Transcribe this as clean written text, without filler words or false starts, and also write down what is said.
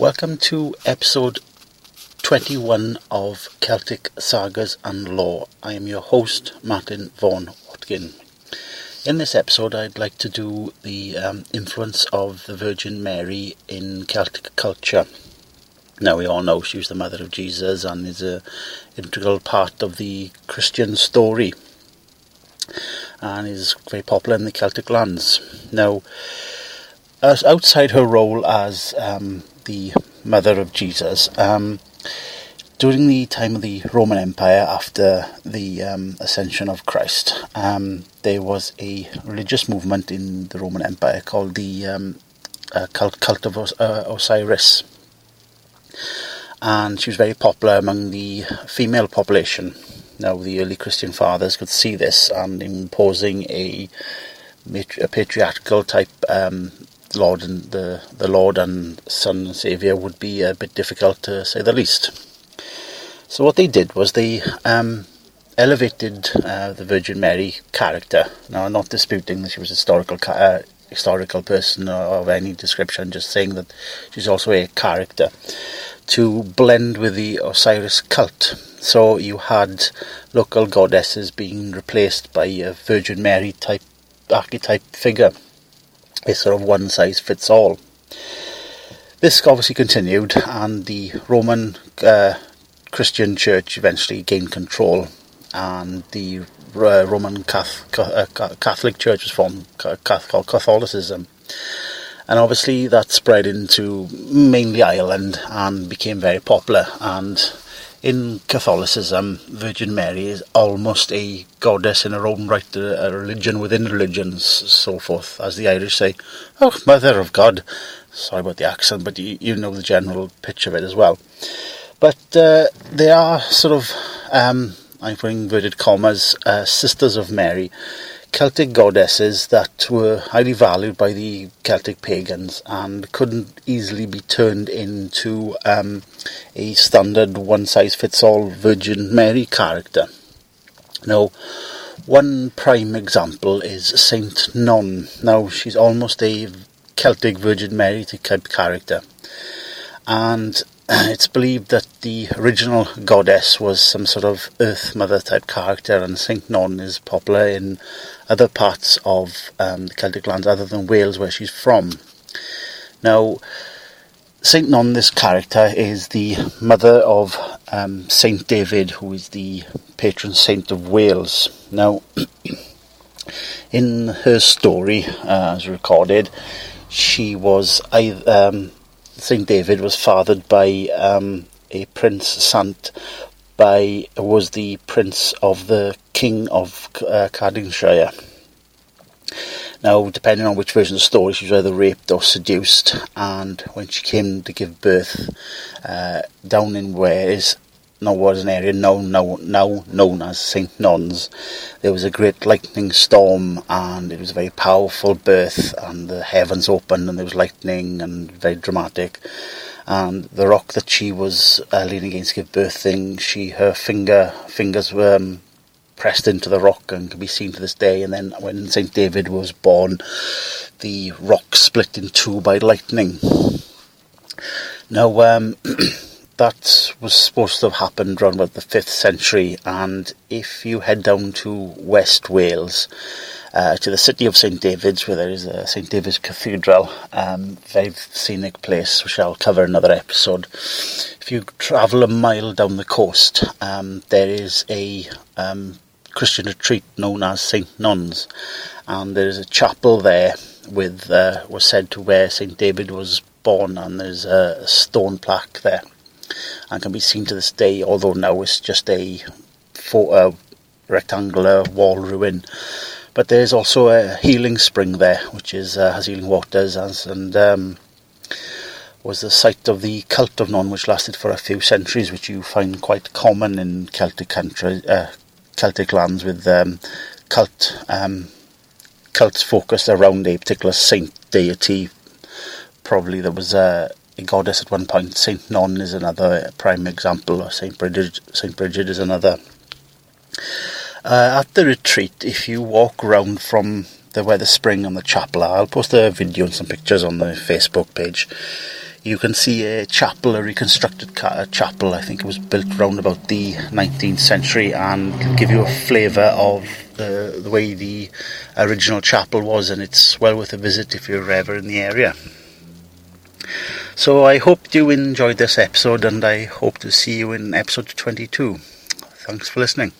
Welcome to episode 21 of Celtic Sagas and Lore. I am your host, Martin Vaughan Watkin. In this episode, I'd like to do the influence of the Virgin Mary in Celtic culture. Now, we all know she was the mother of Jesus and is an integral part of the Christian story and is very popular in the Celtic lands. Now, as outside her role as the mother of Jesus, during the time of the Roman Empire, after the ascension of Christ, there was a religious movement in the Roman Empire called the cult of Osiris, and she was very popular among the female population. Now, the early Christian fathers could see this, and imposing a patriarchal type Lord and the Lord and Son and Saviour would be a bit difficult, to say the least. So what they did was they elevated the Virgin Mary character. Now, I'm not disputing that she was a historical person of any description, just saying that she's also a character, to blend with the Osiris cult. So you had local goddesses being replaced by a Virgin Mary type archetype figure. A sort of one-size-fits-all. This obviously continued, and the Roman Christian Church eventually gained control, and the Roman Catholic Church was formed, called Catholicism. And obviously that spread into mainly Ireland and became very popular. And in Catholicism, Virgin Mary is almost a goddess in her own right, a religion within religions, so forth. As the Irish say, "Oh, Mother of God." Sorry about the accent, but you know the general pitch of it as well. But they are sort of, I'm putting inverted commas, sisters of Mary, Celtic goddesses that were highly valued by the Celtic pagans and couldn't easily be turned into a standard one-size-fits-all Virgin Mary character. Now, one prime example is Saint Non. Now, she's almost a Celtic Virgin Mary type character, and it's believed that the original goddess was some sort of Earth Mother type character, and Saint Non is popular in other parts of the Celtic lands other than Wales, where she's from. Now, Saint Non, this character, is the mother of Saint David, who is the patron saint of Wales. Now, in her story, as recorded, she was Saint David was fathered by a Prince Sant, was the prince of the king of Cardinshire. Now, depending on which version of the story, she was either raped or seduced, and when she came to give birth, down in Wales, now was an area now known as St. Non's, there was a great lightning storm, and it was a very powerful birth, and the heavens opened and there was lightning, and very dramatic. And the rock that she was leaning against to give birth in, her fingers were pressed into the rock and can be seen to this day. And then when St. David was born, the rock split in two by lightning. Now, that was supposed to have happened around about the 5th century, and if you head down to West Wales, to the city of St. David's, where there is a St. David's Cathedral, very scenic place, which I'll cover in another episode. If you travel a mile down the coast, there is a Christian retreat known as St. Non's, and there is a chapel there with was said to where St. David was born, and there's a stone plaque there, and can be seen to this day, although now it's just a rectangular wall ruin. But there's also a healing spring there, which has healing waters, and was the site of the cult of Non, which lasted for a few centuries, which you find quite common in Celtic Celtic lands, with cults focused around a particular saint deity. Probably there was a goddess at one point. Saint Non is another prime example, or Saint Bridget is another. At the retreat, if you walk around from where the spring and the chapel are, I'll post a video and some pictures on the Facebook page. you can see a chapel, a reconstructed chapel. I think it was built around about the 19th century, and it'll give you a flavour of the way the original chapel was, and it's well worth a visit if you're ever in the area. So I hope you enjoyed this episode, and I hope to see you in episode 22. Thanks for listening.